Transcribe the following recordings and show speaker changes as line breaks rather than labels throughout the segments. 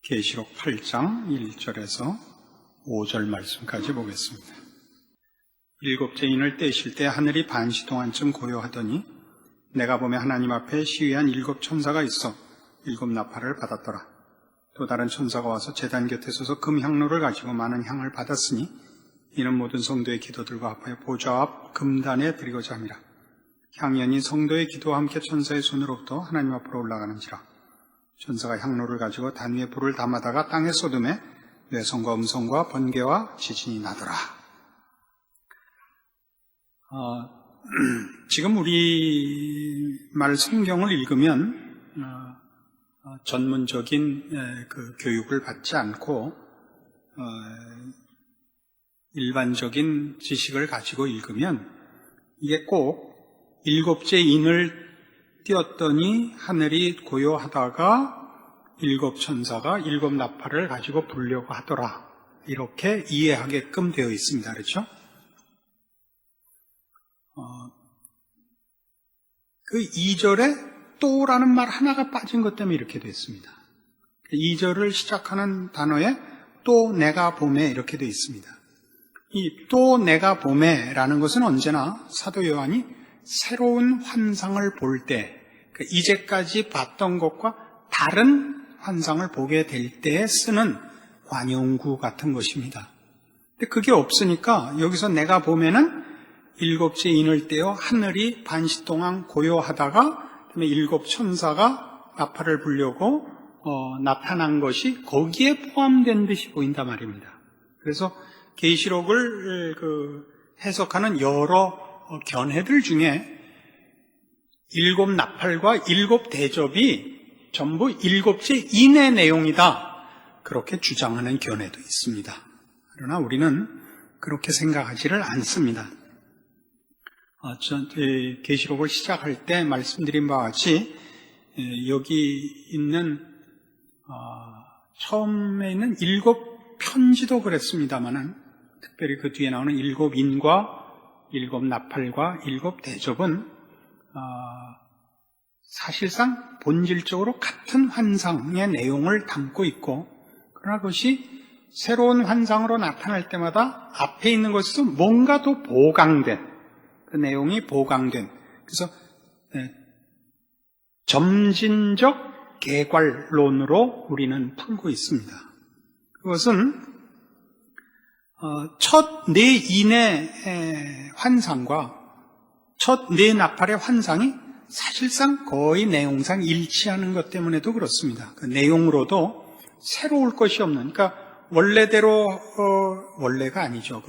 계시록 8장 1절에서 5절 말씀까지 보겠습니다. 일곱째 인을 떼실 때 하늘이 반시 동안쯤 고요하더니 내가 보매 하나님 앞에 시위한 일곱 천사가 있어 일곱 나팔을 받았더라. 또 다른 천사가 와서 제단 곁에 서서 금향로를 가지고 많은 향을 받았으니 이는 모든 성도의 기도들과 합하여 보좌 앞 금단에 드리고자 함이라. 향연이 성도의 기도와 함께 천사의 손으로부터 하나님 앞으로 올라가는지라. 천사가 향로를 가지고 단 위에 불을 담아다가 땅에 쏟음에 뇌성과 음성과 번개와 지진이 나더라. 지금 우리말 성경을 읽으면 전문적인 그 교육을 받지 않고 일반적인 지식을 가지고 읽으면 이게 꼭 일곱째 인을 띄었더니 하늘이 고요하다가 일곱 천사가 일곱 나팔을 가지고 불려고 하더라. 이렇게 이해하게끔 되어 있습니다. 그렇죠? 그 2절에 또라는 말 하나가 빠진 것 때문에 이렇게 됐습니다. 2절을 시작하는 단어에 또 내가 보매 이렇게 되어 있습니다. 이 또 내가 보매라는 것은 언제나 사도 요한이 새로운 환상을 볼 때, 이제까지 봤던 것과 다른 환상을 보게 될 때에 쓰는 관용구 같은 것입니다. 근데 그게 없으니까 여기서 내가 보면은 일곱째 인을 떼어 하늘이 반시 동안 고요하다가 그다음에 일곱 천사가 나팔을 불려고 나타난 것이 거기에 포함된 듯이 보인단 말입니다. 그래서 계시록을 해석하는 여러 견해들 중에 일곱 나팔과 일곱 대접이 전부 일곱째 인의 내용이다. 그렇게 주장하는 견해도 있습니다. 그러나 우리는 그렇게 생각하지를 않습니다. 계시록을 시작할 때 말씀드린 바와 같이 여기 있는 처음에 있는 일곱 편지도 그랬습니다만은 특별히 그 뒤에 나오는 일곱 인과 일곱 나팔과 일곱 대접은 사실상 본질적으로 같은 환상의 내용을 담고 있고, 그러나 그것이 새로운 환상으로 나타날 때마다 앞에 있는 것에서 뭔가 더 보강된, 그 내용이 보강된, 그래서 점진적 개괄론으로 우리는 풀고 있습니다. 그것은 첫 네 인의 환상과 첫 네 나팔의 환상이 사실상 거의 내용상 일치하는 것 때문에도 그렇습니다. 그 내용으로도 새로울 것이 없는, 그러니까 원래대로 원래가 아니죠.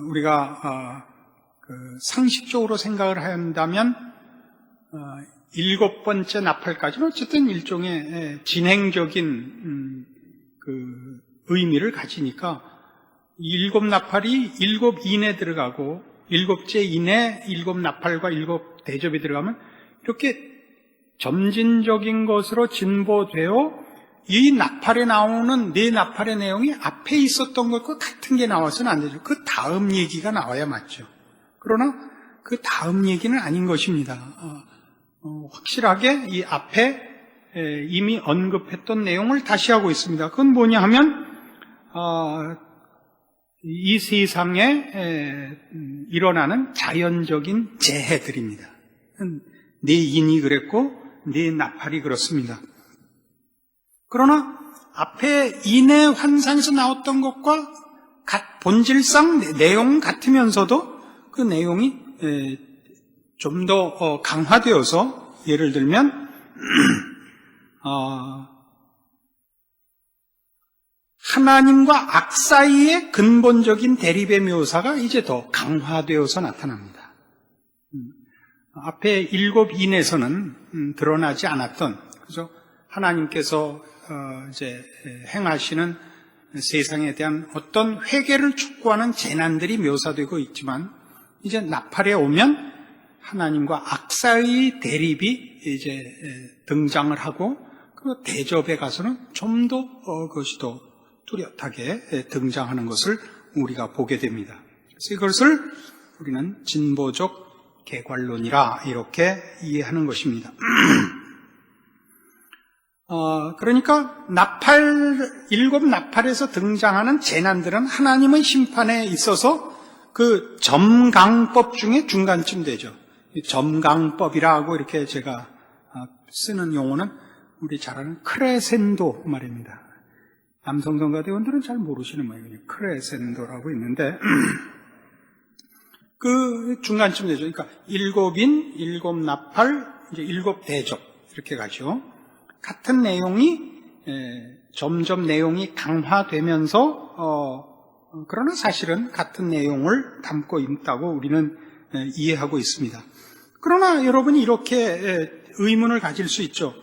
우리가 상식적으로 생각을 한다면 일곱 번째 나팔까지는 어쨌든 일종의 진행적인 의미를 가지니까 일곱 나팔이 일곱 인에 들어가고 일곱째 인에 일곱 나팔과 일곱 대접이 들어가면 이렇게 점진적인 것으로 진보되어 이 나팔에 나오는 네 나팔의 내용이 앞에 있었던 것과 같은 게 나와서는 안 되죠. 그 다음 얘기가 나와야 맞죠. 그러나 그 다음 얘기는 아닌 것입니다. 확실하게 이 앞에 이미 언급했던 내용을 다시 하고 있습니다. 그건 뭐냐 하면 이 세상에 일어나는 자연적인 재해들입니다. 네 인이 그랬고 네 나팔이 그렇습니다. 그러나 앞에 인의 환상에서 나왔던 것과 본질상 내용은 같으면서도 그 내용이 좀 더 강화되어서, 예를 들면 하나님과 악 사이의 근본적인 대립의 묘사가 이제 더 강화되어서 나타납니다. 앞에 일곱 인에서는 드러나지 않았던, 그래서 하나님께서 이제 행하시는 세상에 대한 어떤 회개를 촉구하는 재난들이 묘사되고 있지만, 이제 나팔에 오면 하나님과 악 사이의 대립이 이제 등장을 하고, 그 대접에 가서는 좀 더 그것이 더 뚜렷하게 등장하는 것을 우리가 보게 됩니다. 그래서 이것을 우리는 진보적 개괄론이라 이렇게 이해하는 것입니다. 그러니까 일곱 나팔에서 등장하는 재난들은 하나님의 심판에 있어서 그 점강법 중에 중간쯤 되죠. 점강법이라고 이렇게 제가 쓰는 용어는 우리 잘 아는 크레센도 말입니다. 남성 성가대원들은 잘 모르시는 모양이에요. 크레센도라고 있는데 그 중간쯤 되죠. 그러니까 일곱인, 일곱 나팔, 이제 일곱 대접 이렇게 가죠. 같은 내용이 점점 내용이 강화되면서 그러나 사실은 같은 내용을 담고 있다고 우리는 이해하고 있습니다. 그러나 여러분이 이렇게 의문을 가질 수 있죠.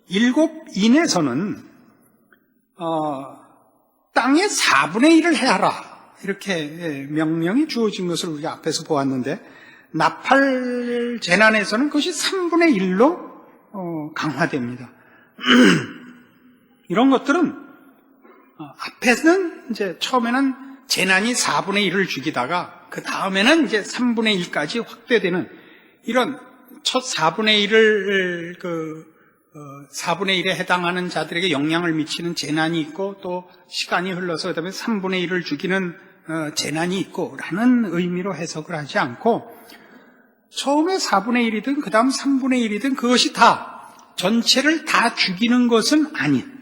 일곱인에서는 땅의 4분의 1을 해하라 이렇게 명령이 주어진 것을 우리가 앞에서 보았는데 나팔 재난에서는 그것이 3분의 1로 강화됩니다. 이런 것들은 앞에는 이제 처음에는 재난이 4분의 1을 죽이다가 그 다음에는 이제 3분의 1까지 확대되는 이런 첫 4분의 1을 4분의 1에 해당하는 자들에게 영향을 미치는 재난이 있고 또 시간이 흘러서 그다음에 3분의 1을 죽이는 재난이 있고 라는 의미로 해석을 하지 않고 처음에 4분의 1이든 그 다음 3분의 1이든 그것이 다 전체를 다 죽이는 것은 아닌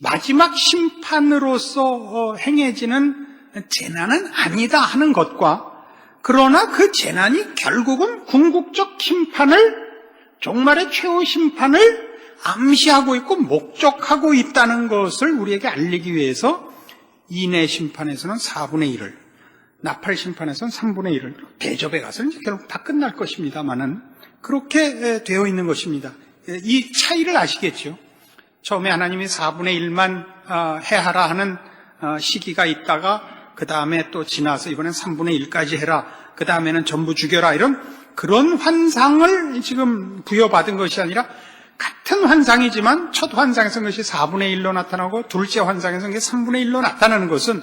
마지막 심판으로서 행해지는 재난은 아니다 하는 것과 그러나 그 재난이 결국은 궁극적 심판을 종말의 최후 심판을 암시하고 있고 목적하고 있다는 것을 우리에게 알리기 위해서 인의 심판에서는 4분의 1을 나팔 심판에서는 3분의 1을 대접에 가서는 이제 결국 다 끝날 것입니다만은 그렇게 되어 있는 것입니다. 이 차이를 아시겠죠? 처음에 하나님이 4분의 1만 해하라 하는 시기가 있다가 그 다음에 또 지나서 이번엔 3분의 1까지 해라. 그 다음에는 전부 죽여라. 이런 그런 환상을 지금 부여받은 것이 아니라 같은 환상이지만 첫 환상에서는 그것이 4분의 1로 나타나고 둘째 환상에서는 그게 3분의 1로 나타나는 것은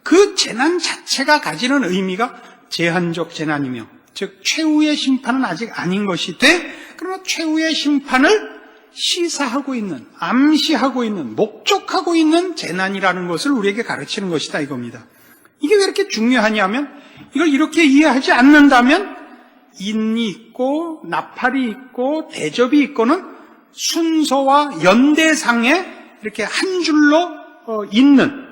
그 재난 자체가 가지는 의미가 제한적 재난이며 즉 최후의 심판은 아직 아닌 것이 돼 그러나 최후의 심판을 시사하고 있는 암시하고 있는 목적하고 있는 재난이라는 것을 우리에게 가르치는 것이다 이겁니다. 이게 왜 이렇게 중요하냐면 이걸 이렇게 이해하지 않는다면 인이 있고 나팔이 있고 대접이 있고는 순서와 연대상에 이렇게 한 줄로 있는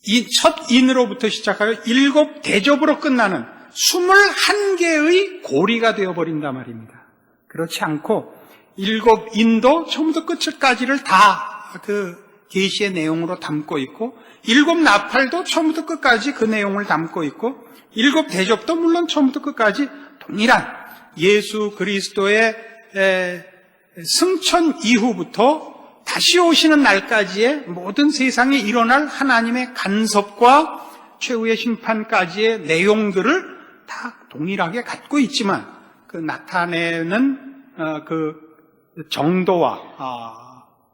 이 첫 인으로부터 시작하여 7 대접으로 끝나는 21개의 고리가 되어버린단 말입니다. 그렇지 않고 7 인도 처음부터 끝까지를 다 그 계시의 내용으로 담고 있고 7 나팔도 처음부터 끝까지 그 내용을 담고 있고 7 대접도 물론 처음부터 끝까지 동일한 예수 그리스도의 승천 이후부터 다시 오시는 날까지의 모든 세상에 일어날 하나님의 간섭과 최후의 심판까지의 내용들을 다 동일하게 갖고 있지만 그 나타내는 그 정도와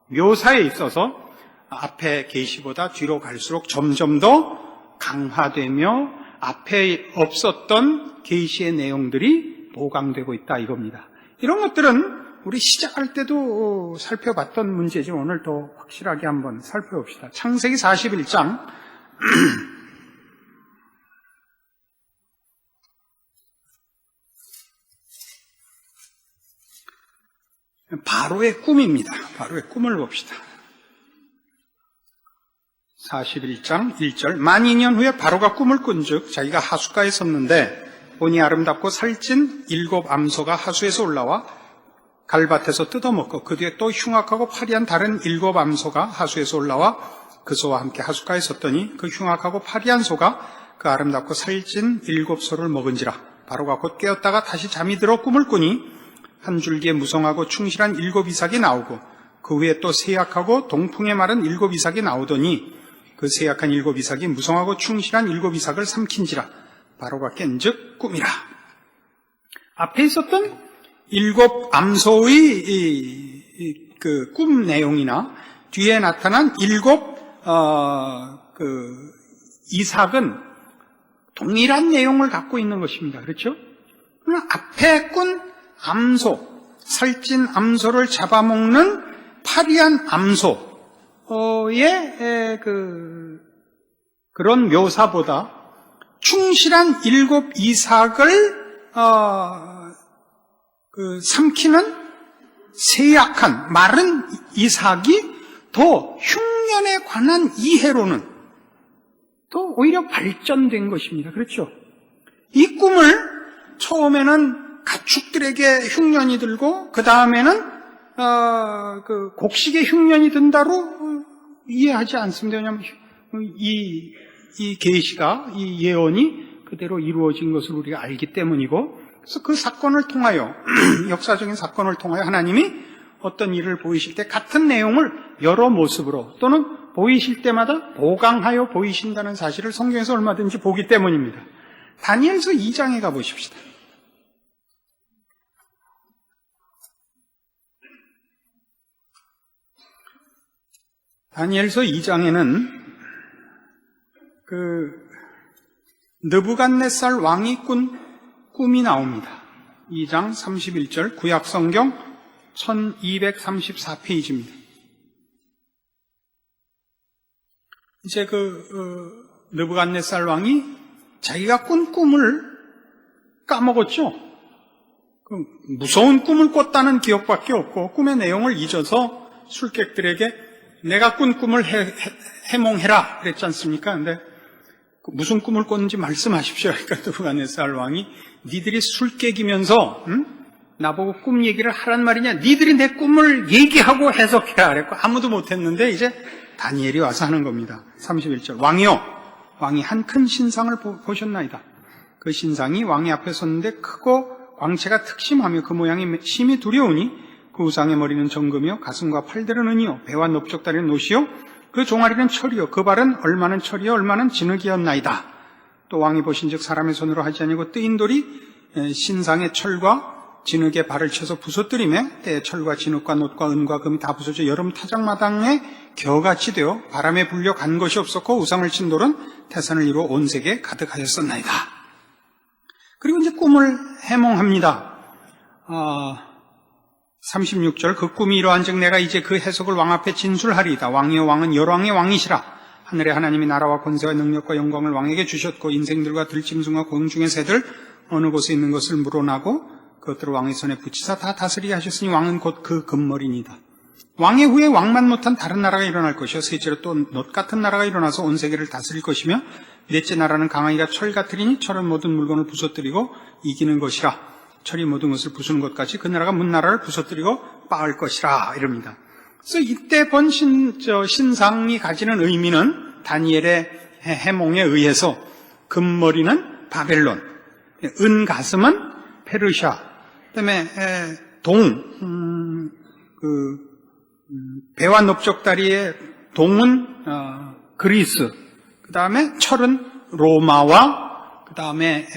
묘사에 있어서 앞에 계시보다 뒤로 갈수록 점점 더 강화되며 앞에 없었던 계시의 내용들이 보강되고 있다 이겁니다. 이런 것들은 우리 시작할 때도 살펴봤던 문제지만 오늘 더 확실하게 한번 살펴봅시다. 창세기 41장 바로의 꿈입니다. 바로의 꿈을 봅시다. 41장 1절 만 2년 후에 바로가 꿈을 꾼즉 자기가 하숫가에 섰는데 보니 아름답고 살찐 7 암소가 하수에서 올라와 갈밭에서 뜯어먹고 그 뒤에 또 흉악하고 파리한 다른 7 암소가 하수에서 올라와 그 소와 함께 하숫가에 섰더니 그 흉악하고 파리한 소가 그 아름답고 살찐 7 소를 먹은지라. 바로가 곧 깨었다가 다시 잠이 들어 꿈을 꾸니 한 줄기에 무성하고 충실한 7 이삭이 나오고 그 후에 또 세약하고 동풍에 마른 7 이삭이 나오더니 그 세약한 7 이삭이 무성하고 충실한 7 이삭을 삼킨지라. 바로가 깬즉 꿈이라. 앞에 있었던 7 암소의 그 꿈 내용이나 뒤에 나타난 7 이삭은 동일한 내용을 갖고 있는 것입니다. 그렇죠? 그러나 앞에 꾼 암소, 살찐 암소를 잡아먹는 파리한 암소의 그런 묘사보다 충실한 7 이삭을 삼키는 세약한 마른 이삭이 더 흉년에 관한 이해로는 또 오히려 발전된 것입니다. 그렇죠? 이 꿈을 처음에는 가축들에게 흉년이 들고 그 다음에는 곡식에 흉년이 든다로 이해하지 않습니다. 왜냐하면 이 계시가, 이 예언이 그대로 이루어진 것을 우리가 알기 때문이고, 그래서 그 사건을 통하여 역사적인 사건을 통하여 하나님이 어떤 일을 보이실 때 같은 내용을 여러 모습으로 또는 보이실 때마다 보강하여 보이신다는 사실을 성경에서 얼마든지 보기 때문입니다. 다니엘서 2장에 가보십시다. 다니엘서 2장에는 느부갓네살 왕이 꾼 꿈이 나옵니다. 2장 31절 구약성경 1234페이지입니다. 이제 느부갓네살 왕이 자기가 꾼 꿈을 까먹었죠. 무서운 꿈을 꿨다는 기억밖에 없고 꿈의 내용을 잊어서 술객들에게 내가 꾼 꿈을 해몽해라 그랬지 않습니까? 근데 무슨 꿈을 꿨는지 말씀하십시오. 그러니까 느부갓네살 왕이 니들이 술객이면서 나보고 꿈 얘기를 하란 말이냐? 니들이 내 꿈을 얘기하고 해석해라 그랬고 아무도 못했는데 이제 다니엘이 와서 하는 겁니다. 31절 왕이요, 왕이 한 큰 신상을 보셨나이다. 그 신상이 왕의 앞에 섰는데 크고 광채가 특심하며 그 모양이 심히 두려우니 그 우상의 머리는 정금이요 가슴과 팔들은 은이요 배와 넓적다리는 옷이요 그 종아리는 철이요 그 발은 얼마는 철이요 얼마는 진흙이었나이다. 또 왕이 보신즉 사람의 손으로 하지 아니고 뜨인 돌이 신상의 철과 진흙의 발을 쳐서 부서뜨리며 때에 철과 진흙과 놋과 은과 금이 다 부서져 여름 타작마당에 겨같이 되어 바람에 불려 간 것이 없었고 우상을 친 돌은 태산을 이루어 온 세계에 가득하였었나이다. 그리고 이제 꿈을 해몽합니다. 36절 그 꿈이 이러한즉 내가 이제 그 해석을 왕 앞에 진술하리이다. 왕이여 왕은 열왕의 왕이시라. 하늘의 하나님이 나라와 권세와 능력과 영광을 왕에게 주셨고 인생들과 들짐승과 공중의 새들 어느 곳에 있는 것을 물어나고 그것들을 왕의 손에 붙이사 다 다스리게 하셨으니 왕은 곧 그 금머리니이다. 왕의 후에 왕만 못한 다른 나라가 일어날 것이요 셋째로 또 놋 같은 나라가 일어나서 온 세계를 다스릴 것이며 넷째 나라는 강하기가 철 같으리니 철은 모든 물건을 부서뜨리고 이기는 것이라. 철이 모든 것을 부수는 것 같이 그 나라가 문나라를 부서뜨리고 빻을 것이라 이럽니다. 그래서 이때 본 신상이 가지는 의미는 다니엘의 해몽에 의해서 금머리는 바벨론, 은 가슴은 페르시아, 그다음에 배와 넓적다리의 동은 그리스, 그다음에 철은 로마와 그다음에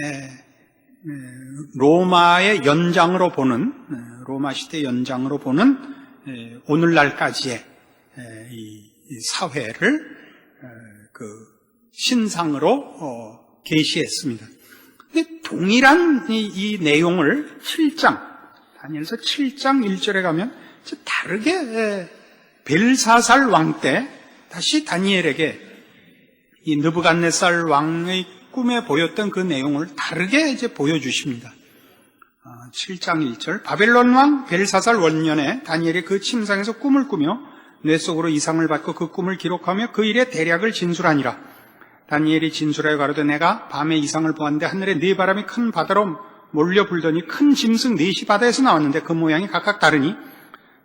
로마의 연장으로 보는 로마 시대 연장으로 보는 오늘날까지의 이 사회를 신상으로 계시했습니다. 근데 동일한 이 내용을 7장 다니엘서 7장 1절에 가면 다르게 벨사살 왕 때 다시 다니엘에게 이 느부갓네살 왕의 꿈에 보였던 그 내용을 다르게 이제 보여주십니다. 7장 1절 바벨론 왕 벨사살 원년에 다니엘이 그 침상에서 꿈을 꾸며 뇌 속으로 이상을 받고 그 꿈을 기록하며 그 일의 대략을 진술하니라. 다니엘이 진술하여 가로되 내가 밤에 이상을 보았는데 하늘에 네 바람이 큰 바다로 몰려 불더니 큰 짐승 넷이 바다에서 나왔는데 그 모양이 각각 다르니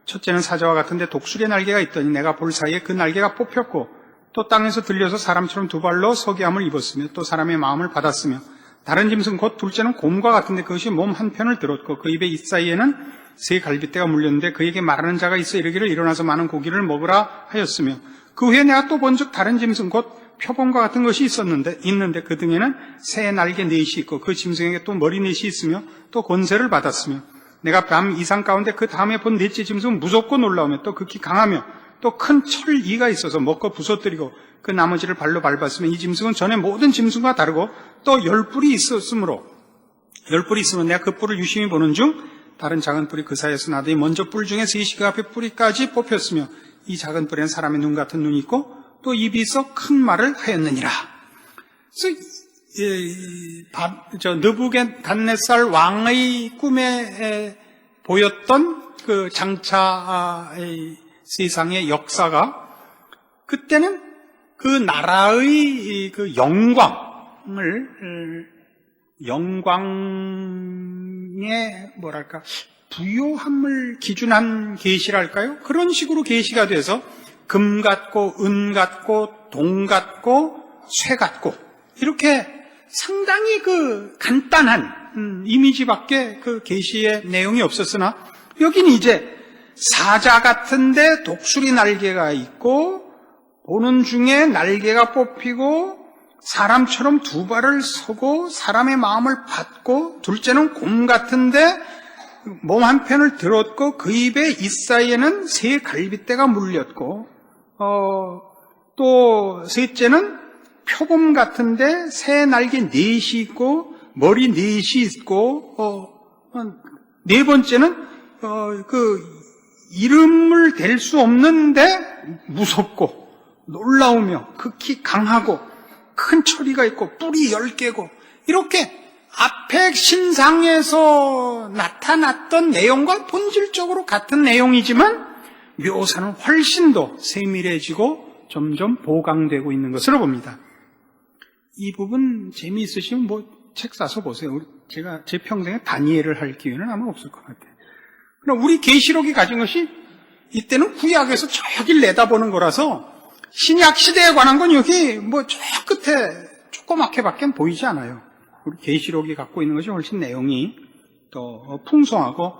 첫째는 사자와 같은데 독수리의 날개가 있더니 내가 볼 사이에 그 날개가 뽑혔고 또 땅에서 들려서 사람처럼 두 발로 서기함을 입었으며 또 사람의 마음을 받았으며 다른 짐승 곧 둘째는 곰과 같은데 그것이 몸 한편을 들었고 그 입의 잇사이에는 새 갈빗대가 물렸는데 그에게 말하는 자가 있어 이르기를 일어나서 많은 고기를 먹으라 하였으며 그 후에 내가 또 본즉 다른 짐승 곧 표범과 같은 것이 있는데 그 등에는 새 날개 넷이 있고 그 짐승에게 또 머리 넷이 있으며 또 권세를 받았으며 내가 밤 이상 가운데 그 다음에 본 넷째 짐승은 무섭고 놀라우며 또 극히 강하며 또 큰 철 이가 있어서 먹고 부서뜨리고 그 나머지를 발로 밟았으며 이 짐승은 전에 모든 짐승과 다르고 또 10뿔이 있으므로 내가 그 뿔을 유심히 보는 중 다른 작은 뿔이 그 사이에서 나더니 먼저 뿔 중에서 이 시가 앞에 뿌리까지 뽑혔으며 이 작은 뿔에는 사람의 눈 같은 눈이 있고 또 입이 있어 큰 말을 하였느니라. 그래서 느부갓네살 왕의 꿈에 보였던 그 장차 세상의 역사가 그때는 그 나라의 그 영광의 뭐랄까 부요함을 기준한 계시랄까요? 그런 식으로 계시가 돼서 금 같고 은 같고 동 같고 쇠 같고 이렇게 상당히 그 간단한 이미지밖에 그 계시의 내용이 없었으나 여기는 이제 사자 같은데 독수리 날개가 있고 보는 중에 날개가 뽑히고 사람처럼 두 발을 서고 사람의 마음을 받고 둘째는 곰 같은데 몸 한편을 들었고 그 입에 잇사이에는 새 갈빗대가 물렸고 또 셋째는 표범 같은데 새 날개 넷이 있고 머리 넷이 있고 네 번째는 그 이름을 댈 수 없는데 무섭고 놀라우며 극히 강하고 큰 처리가 있고 뿔이 10개고 이렇게 앞에 신상에서 나타났던 내용과 본질적으로 같은 내용이지만 묘사는 훨씬 더 세밀해지고 점점 보강되고 있는 것으로 봅니다. 이 부분 재미있으시면 책 사서 보세요. 제가 제 평생에 다니엘을 할 기회는 아마 없을 것 같아요. 그럼 우리 계시록이 가진 것이 이때는 구약에서 저길 내다보는 거라서 신약 시대에 관한 건 여기 저 끝에 조그맣게밖에 보이지 않아요. 우리 계시록이 갖고 있는 것이 훨씬 내용이 더 풍성하고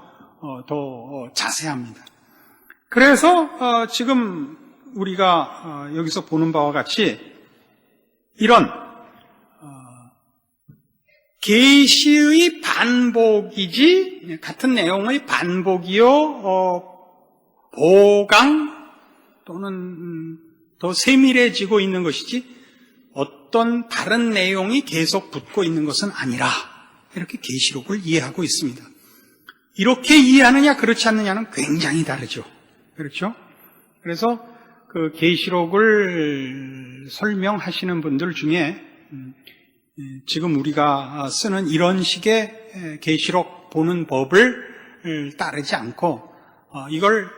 더 자세합니다. 그래서 지금 우리가 여기서 보는 바와 같이 이런 계시의 반복이지 같은 내용의 반복이요 보강 또는 더 세밀해지고 있는 것이지 어떤 다른 내용이 계속 붙고 있는 것은 아니라 이렇게 계시록을 이해하고 있습니다. 이렇게 이해하느냐 그렇지 않느냐는 굉장히 다르죠. 그렇죠? 그래서 그 계시록을 설명하시는 분들 중에 지금 우리가 쓰는 이런 식의 계시록 보는 법을 따르지 않고 이걸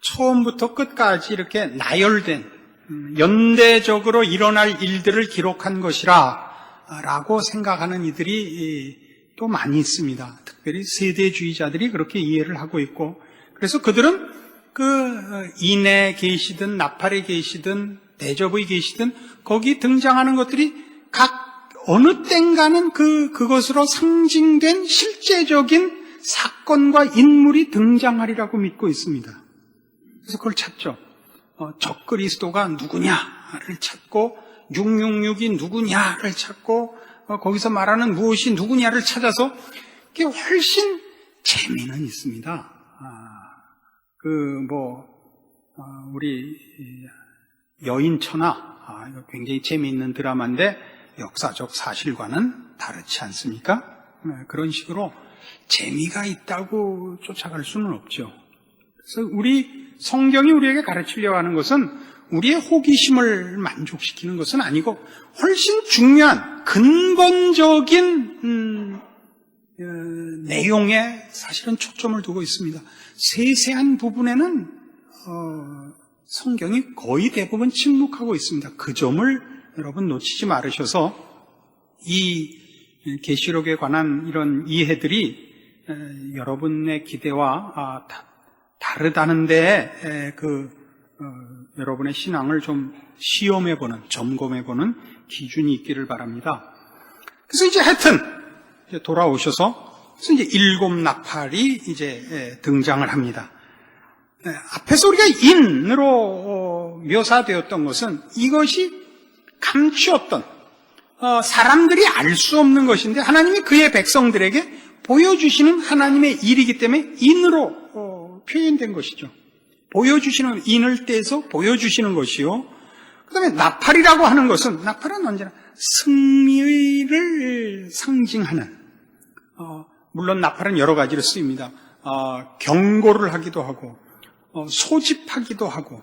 처음부터 끝까지 이렇게 나열된 연대적으로 일어날 일들을 기록한 것이라 라고 생각하는 이들이 또 많이 있습니다. 특별히 세대주의자들이 그렇게 이해를 하고 있고 그래서 그들은 그 인에 계시든 나팔에 계시든 대접의 계시든 거기 등장하는 것들이 각 어느 땐가는 그것으로 상징된 실제적인 사건과 인물이 등장하리라고 믿고 있습니다. 그래서 그걸 찾죠. 적그리스도가 누구냐를 찾고 666이 누구냐를 찾고 거기서 말하는 무엇이 누구냐를 찾아서 그게 훨씬 재미는 있습니다. 우리 여인천하 이거 굉장히 재미있는 드라마인데 역사적 사실과는 다르지 않습니까? 그런 식으로 재미가 있다고 쫓아갈 수는 없죠. 그래서 우리 성경이 우리에게 가르치려고 하는 것은 우리의 호기심을 만족시키는 것은 아니고 훨씬 중요한 근본적인 내용에 사실은 초점을 두고 있습니다. 세세한 부분에는 성경이 거의 대부분 침묵하고 있습니다. 그 점을 여러분 놓치지 말으셔서 이 계시록에 관한 이런 이해들이 여러분의 기대와 다르다는데 여러분의 신앙을 좀 시험해보는, 점검해보는 기준이 있기를 바랍니다. 그래서 이제 하여튼 돌아오셔서 그래서 이제 7 나팔이 이제 등장을 합니다. 앞에서 우리가 인으로 묘사되었던 것은 이것이 감추었던 사람들이 알 수 없는 것인데 하나님이 그의 백성들에게 보여주시는 하나님의 일이기 때문에 인으로 표현된 것이죠. 보여주시는 인을 떼서 보여주시는 것이요. 그 다음에 나팔이라고 하는 것은 나팔은 언제나 승리를 상징하는 물론 나팔은 여러 가지로 쓰입니다. 경고를 하기도 하고, 소집하기도 하고,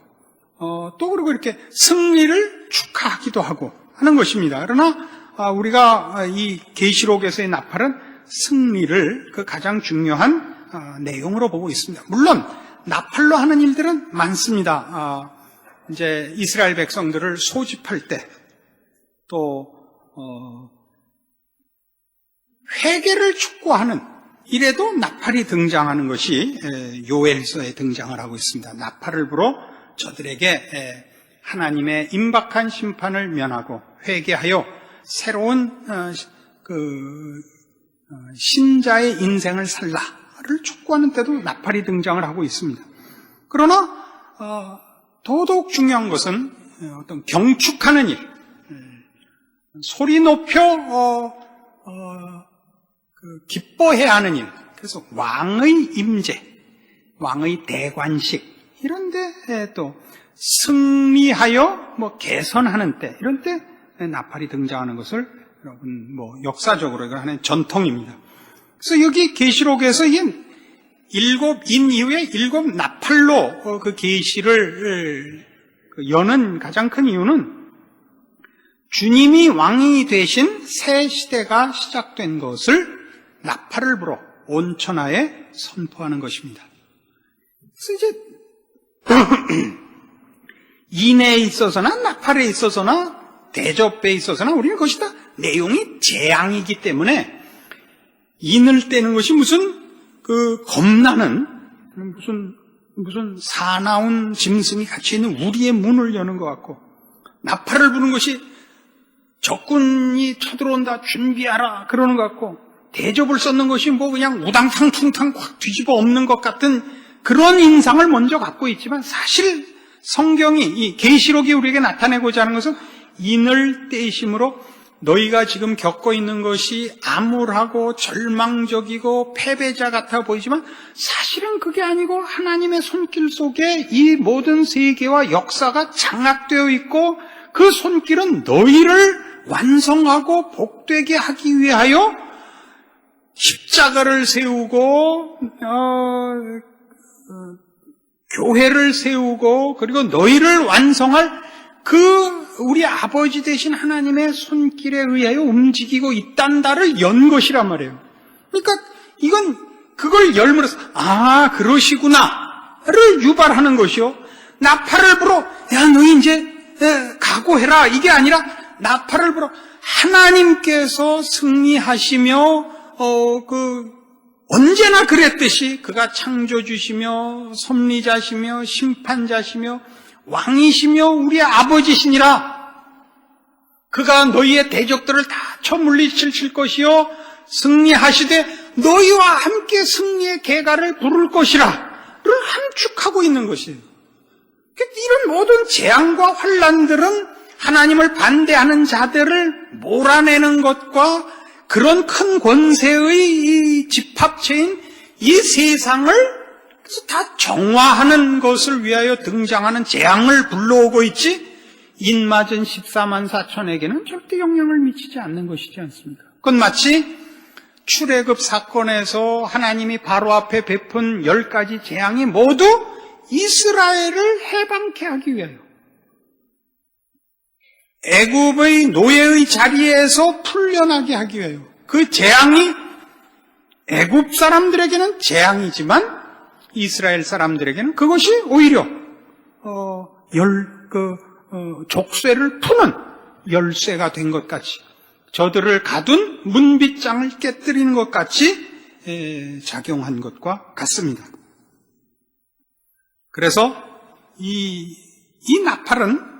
또 그리고 이렇게 승리를 축하하기도 하고 하는 것입니다. 그러나 우리가 이 계시록에서의 나팔은 승리를 그 가장 중요한 내용으로 보고 있습니다. 물론 나팔로 하는 일들은 많습니다. 이제 이스라엘 백성들을 소집할 때, 또 회개를 촉구하는 이래도 나팔이 등장하는 것이 요엘서에 등장을 하고 있습니다. 나팔을 불어 저들에게 하나님의 임박한 심판을 면하고 회개하여 새로운 신자의 인생을 살라를 촉구하는 때도 나팔이 등장을 하고 있습니다. 그러나 더더욱 중요한 것은 어떤 경축하는 일, 소리 높여 기뻐해야 하는 일, 그래서 왕의 임재, 왕의 대관식 이런 데 또 승리하여 개선하는 때, 이런 때 나팔이 등장하는 것을 여러분 역사적으로 이걸 하는 전통입니다. 그래서 여기 계시록에서 이게 일곱 인 이후에 일곱 나팔로 그 계시를 여는 가장 큰 이유는 주님이 왕이 되신 새 시대가 시작된 것을 나팔을 불어 온 천하에 선포하는 것입니다. 그래서 이제 인에 있어서나 나팔에 있어서나 대접에 있어서나 우리는 그것이 다 내용이 재앙이기 때문에 인을 떼는 것이 무슨 겁나는 무슨 사나운 짐승이 같이 있는 우리의 문을 여는 것 같고, 나팔을 부는 것이 적군이 쳐들어온다 준비하라 그러는 것 같고, 대접을 썼는 것이 그냥 우당탕 퉁탕 확 뒤집어 엎는 것 같은 그런 인상을 먼저 갖고 있지만, 사실 성경이 이 계시록이 우리에게 나타내고자 하는 것은 인을 떼심으로 너희가 지금 겪고 있는 것이 암울하고 절망적이고 패배자 같아 보이지만 사실은 그게 아니고 하나님의 손길 속에 이 모든 세계와 역사가 장악되어 있고, 그 손길은 너희를 완성하고 복되게 하기 위하여 십자가를 세우고 교회를 세우고, 그리고 너희를 완성할 그 우리 아버지 되신 하나님의 손길에 의하여 움직이고 있단다를 연 것이란 말이에요. 그러니까 이건 그걸 열므로써 그러시구나를 유발하는 것이요, 나팔을 불어 야 너희 이제 각오해라 이게 아니라 나팔을 불어 하나님께서 승리하시며 언제나 그랬듯이 그가 창조주시며 섭리자시며 심판자시며 왕이시며 우리의 아버지시니라. 그가 너희의 대적들을 다 쳐물리칠 것이요 승리하시되 너희와 함께 승리의 계가를 부를 것이라를 함축하고 있는 것이에요. 이런 모든 재앙과 환난들은 하나님을 반대하는 자들을 몰아내는 것과 그런 큰 권세의 이 집합체인 이 세상을 다 정화하는 것을 위하여 등장하는 재앙을 불러오고 있지, 인맞은 14만 4천에게는 절대 영향을 미치지 않는 것이지 않습니까? 그건 마치 출애굽 사건에서 하나님이 바로 앞에 베푼 10가지 재앙이 모두 이스라엘을 해방케 하기 위하여, 애굽의 노예의 자리에서 풀려나게 하기 위하여, 그 재앙이 애굽 사람들에게는 재앙이지만 이스라엘 사람들에게는 그것이 오히려 족쇄를 푸는 열쇠가 된 것 같이, 저들을 가둔 문빗장을 깨뜨리는 것 같이 작용한 것과 같습니다. 그래서 이 나팔은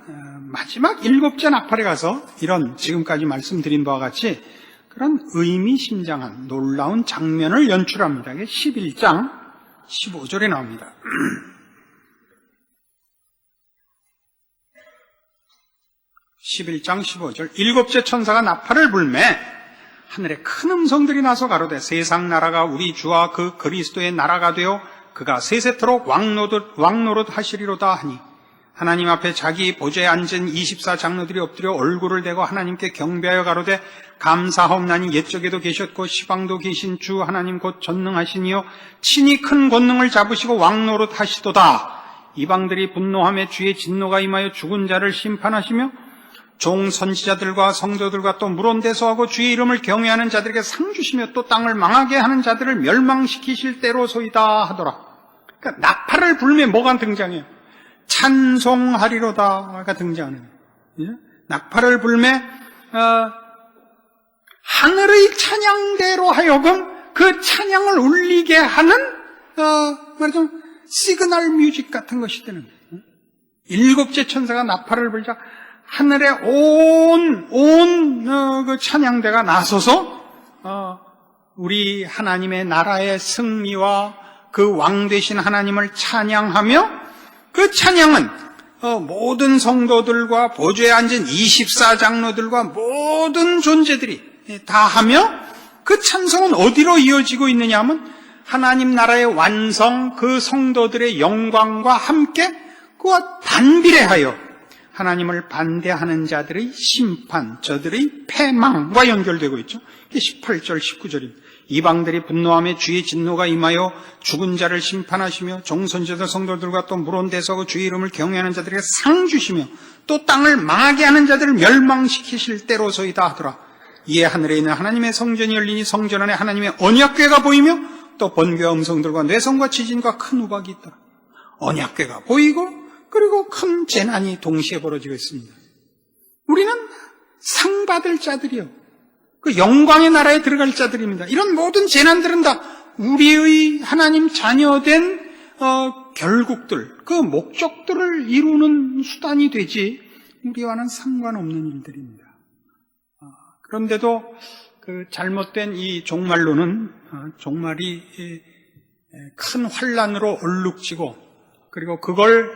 마지막 7째 나팔에 가서 이런 지금까지 말씀드린 바와 같이 그런 의미심장한 놀라운 장면을 연출합니다. 이게 11장 15절에 나옵니다. 11장 15절. 7째 천사가 나팔을 불매 하늘에 큰 음성들이 나서 가로되 세상 나라가 우리 주와 그 그리스도의 나라가 되어 그가 세세토록 왕노릇 하시리로다 하니, 하나님 앞에 자기 보좌에 앉은 24장로들이 엎드려 얼굴을 대고 하나님께 경배하여 가로되 감사하옵나니 옛적에도 계셨고 시방도 계신 주 하나님 곧 전능하시니요 친히 큰 권능을 잡으시고 왕노릇 하시도다. 이방들이 분노하며 주의 진노가 임하여 죽은 자를 심판하시며 종 선지자들과 성도들과 또 물온대소하고 주의 이름을 경외하는 자들에게 상 주시며 또 땅을 망하게 하는 자들을 멸망시키실 때로소이다 하더라. 그러니까 나팔을 불며 뭐가 등장해요? 찬송하리로다가 등장하는 거예요. 나팔을 불며 하늘의 찬양대로 하여금 그 찬양을 울리게 하는 말하자면 시그널 뮤직 같은 것이 되는 거예요. 일곱째 천사가 나팔을 불자 하늘에 온 그 찬양대가 나서서 우리 하나님의 나라의 승리와 그 왕 되신 하나님을 찬양하며 그 찬양은 모든 성도들과 보좌에 앉은 24장로들과 모든 존재들이 다 하며 그 찬송은 어디로 이어지고 있느냐 하면 하나님 나라의 완성, 그 성도들의 영광과 함께 그와 반비례하여 하나님을 반대하는 자들의 심판, 저들의 패망과 연결되고 있죠. 18절, 19절입니다. 이방들이 분노하며 주의 진노가 임하여 죽은 자를 심판하시며 종선지자 성도들과 또 물온대소하고 주의 이름을 경외하는 자들에게 상 주시며 또 땅을 망하게 하는 자들을 멸망시키실 때로소이다 하더라. 이에 하늘에 있는 하나님의 성전이 열리니 성전 안에 하나님의 언약궤가 보이며 또 번개와 음성들과 뇌성과 지진과 큰 우박이 있더라. 언약궤가 보이고 그리고 큰 재난이 동시에 벌어지고 있습니다. 우리는 상 받을 자들이요. 그 영광의 나라에 들어갈 자들입니다. 이런 모든 재난들은 다 우리의 하나님 자녀된 결국들, 그 목적들을 이루는 수단이 되지 우리와는 상관없는 일들입니다. 그런데도 그 잘못된 이 종말론은 종말이 큰 환란으로 얼룩지고 그리고 그걸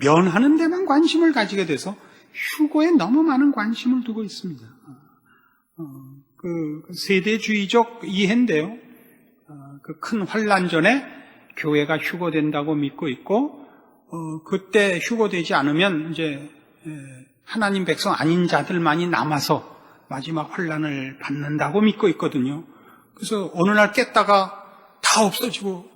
면하는 데만 관심을 가지게 돼서 휴거에 너무 많은 관심을 두고 있습니다. 그 세대주의적 이해인데요. 그 큰 환란 전에 교회가 휴거된다고 믿고 있고, 그때 휴거되지 않으면 이제 하나님 백성 아닌 자들만이 남아서 마지막 환란을 받는다고 믿고 있거든요. 그래서 어느 날 깼다가 다 없어지고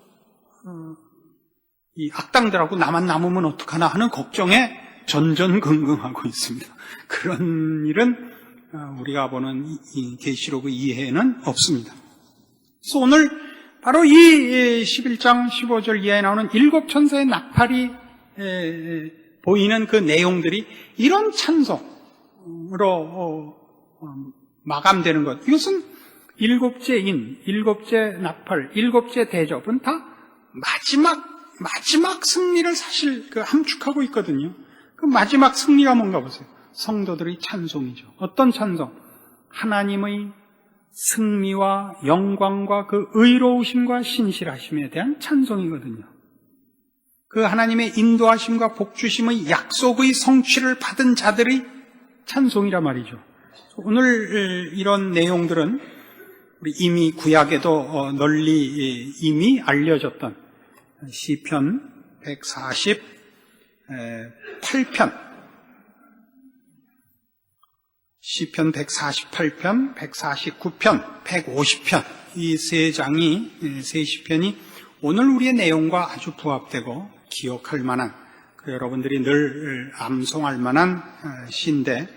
이 악당들하고 나만 남으면 어떡하나 하는 걱정에 전전긍긍하고 있습니다. 그런 일은 우리가 보는 이 계시록의 이해에는 없습니다. 그래서 오늘 바로 이 11장 15절 이하에 나오는 일곱 천사의 나팔이 보이는 그 내용들이 이런 찬송으로 마감되는 것. 이것은 일곱째 인, 일곱째 나팔, 일곱째 대접은 다 마지막 승리를 사실 함축하고 있거든요. 그 마지막 승리가 뭔가 보세요. 성도들의 찬송이죠. 어떤 찬송? 하나님의 승리와 영광과 그 의로우심과 신실하심에 대한 찬송이거든요. 그 하나님의 인도하심과 복주심의 약속의 성취를 받은 자들의 찬송이란 말이죠. 오늘 이런 내용들은 우리 이미 구약에도 널리 이미 알려졌던 시편 148편 시편 148편, 149편, 150편 이 세 장이, 세 시편이 오늘 우리의 내용과 아주 부합되고 기억할 만한, 여러분들이 늘 암송할 만한 시인데,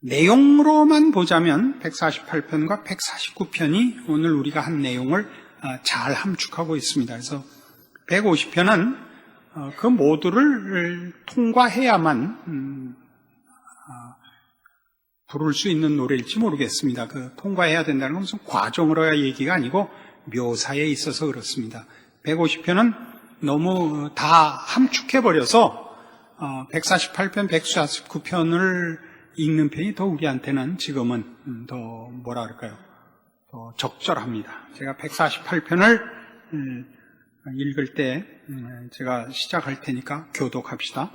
내용으로만 보자면 148편과 149편이 오늘 우리가 한 내용을 잘 함축하고 있습니다. 그래서 150편은 그 모두를 통과해야만 부를 수 있는 노래일지 모르겠습니다. 그 통과해야 된다는 건 무슨 과정으로야 얘기가 아니고 묘사에 있어서 그렇습니다. 150편은 너무 다 함축해버려서 148편, 149편을 읽는 편이 더 우리한테는 지금은 더 뭐라 그럴까요? 더 적절합니다. 제가 148편을 읽을 때 제가 시작할 테니까 교독합시다.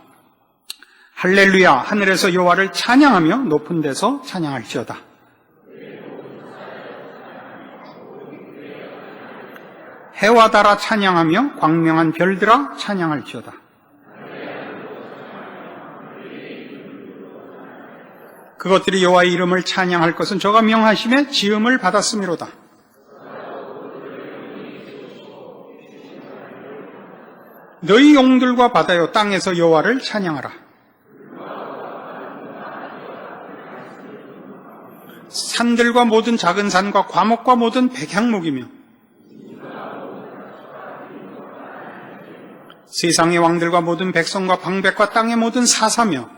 할렐루야, 하늘에서 여호와를 찬양하며 높은 데서 찬양할지어다. 해와 달아 찬양하며 광명한 별들아 찬양할지어다. 그것들이 여호와의 이름을 찬양할 것은 저가 명하심에 지음을 받았음이로다. 너희 용들과 바다여 땅에서 여호와를 찬양하라. 산들과 모든 작은 산과 과목과 모든 백향목이며 세상의 왕들과 모든 백성과 방백과 땅의 모든 사사며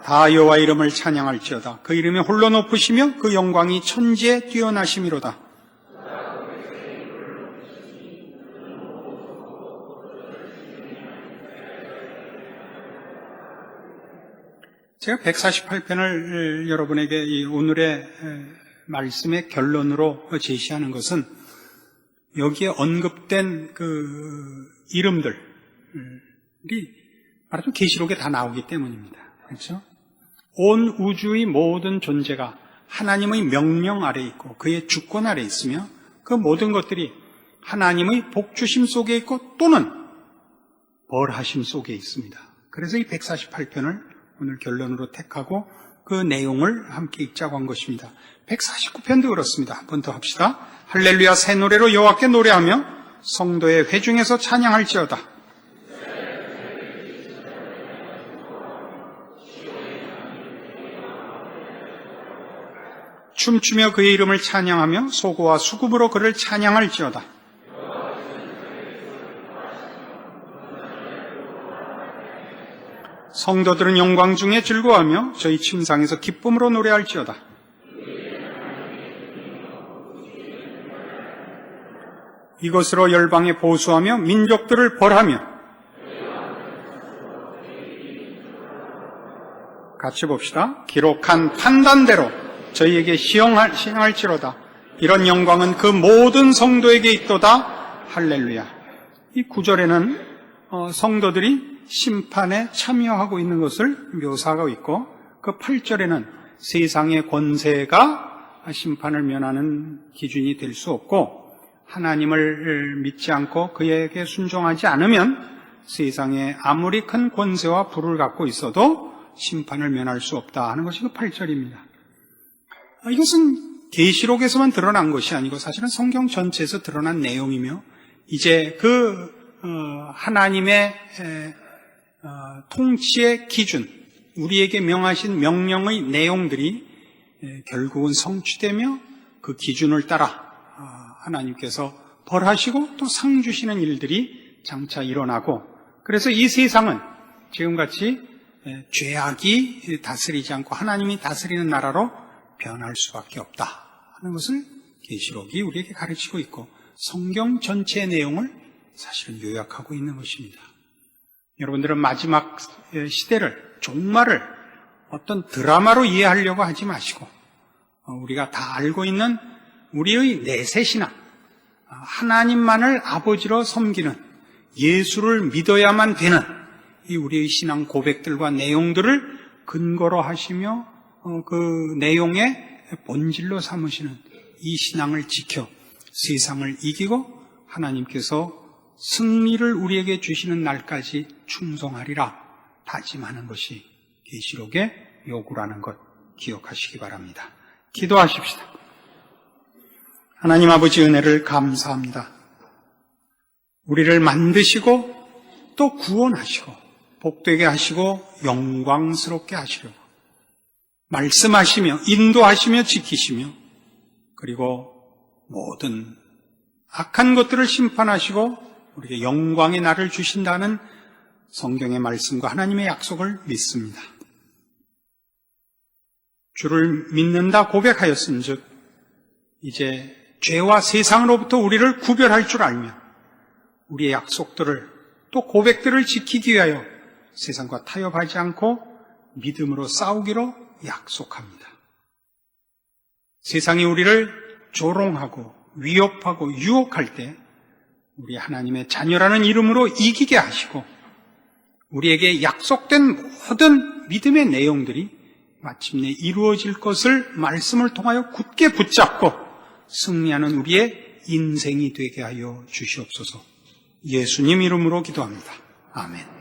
다 여호와의 이름을 찬양할지어다. 그 이름이 홀로 높으시며 그 영광이 천지에 뛰어나심이로다. 제가 148편을 여러분에게 이 오늘의 말씀의 결론으로 제시하는 것은 여기에 언급된 그 이름들이 말하자면 계시록에 다 나오기 때문입니다. 그렇죠? 온 우주의 모든 존재가 하나님의 명령 아래 있고 그의 주권 아래 있으며 그 모든 것들이 하나님의 복주심 속에 있고 또는 벌하심 속에 있습니다. 그래서 이 148편을 오늘 결론으로 택하고 그 내용을 함께 읽자고 한 것입니다. 149편도 그렇습니다. 한 번 더 합시다. 할렐루야 새 노래로 여호와께 노래하며 성도의 회중에서 찬양할지어다. 춤추며 그의 이름을 찬양하며 소고와 수금으로 그를 찬양할지어다. 성도들은 영광 중에 즐거워하며 저희 침상에서 기쁨으로 노래할지어다. 이것으로 열방에 보수하며 민족들을 벌하며 같이 봅시다. 기록한 판단대로 저희에게 시행할지로다. 이런 영광은 그 모든 성도에게 있도다. 할렐루야. 이 9절에는 성도들이 심판에 참여하고 있는 것을 묘사하고 있고 그 8절에는 세상의 권세가 심판을 면하는 기준이 될 수 없고 하나님을 믿지 않고 그에게 순종하지 않으면 세상에 아무리 큰 권세와 부를 갖고 있어도 심판을 면할 수 없다 하는 것이 그 8절입니다. 이것은 계시록에서만 드러난 것이 아니고 사실은 성경 전체에서 드러난 내용이며 이제 그 하나님의 통치의 기준, 우리에게 명하신 명령의 내용들이 결국은 성취되며 그 기준을 따라 하나님께서 벌하시고 또 상 주시는 일들이 장차 일어나고 그래서 이 세상은 지금같이 죄악이 다스리지 않고 하나님이 다스리는 나라로 변할 수밖에 없다 하는 것을 계시록이 우리에게 가르치고 있고 성경 전체의 내용을 사실은 요약하고 있는 것입니다. 여러분들은 마지막 시대를 종말을 어떤 드라마로 이해하려고 하지 마시고 우리가 다 알고 있는 우리의 내세신앙 하나님만을 아버지로 섬기는 예수를 믿어야만 되는 이 우리의 신앙 고백들과 내용들을 근거로 하시며 그 내용의 본질로 삼으시는 이 신앙을 지켜 세상을 이기고 하나님께서 승리를 우리에게 주시는 날까지 충성하리라 다짐하는 것이 계시록의 요구라는 것 기억하시기 바랍니다. 기도하십시다. 하나님 아버지 은혜를 감사합니다. 우리를 만드시고 또 구원하시고 복되게 하시고 영광스럽게 하시려고 말씀하시며 인도하시며 지키시며 그리고 모든 악한 것들을 심판하시고 우리에게 영광의 날을 주신다는 성경의 말씀과 하나님의 약속을 믿습니다. 주를 믿는다 고백하였은즉 이제 죄와 세상으로부터 우리를 구별할 줄 알며 우리의 약속들을 또 고백들을 지키기 위하여 세상과 타협하지 않고 믿음으로 싸우기로 약속합니다. 세상이 우리를 조롱하고 위협하고 유혹할 때 우리 하나님의 자녀라는 이름으로 이기게 하시고 우리에게 약속된 모든 믿음의 내용들이 마침내 이루어질 것을 말씀을 통하여 굳게 붙잡고 승리하는 우리의 인생이 되게 하여 주시옵소서. 예수님 이름으로 기도합니다. 아멘.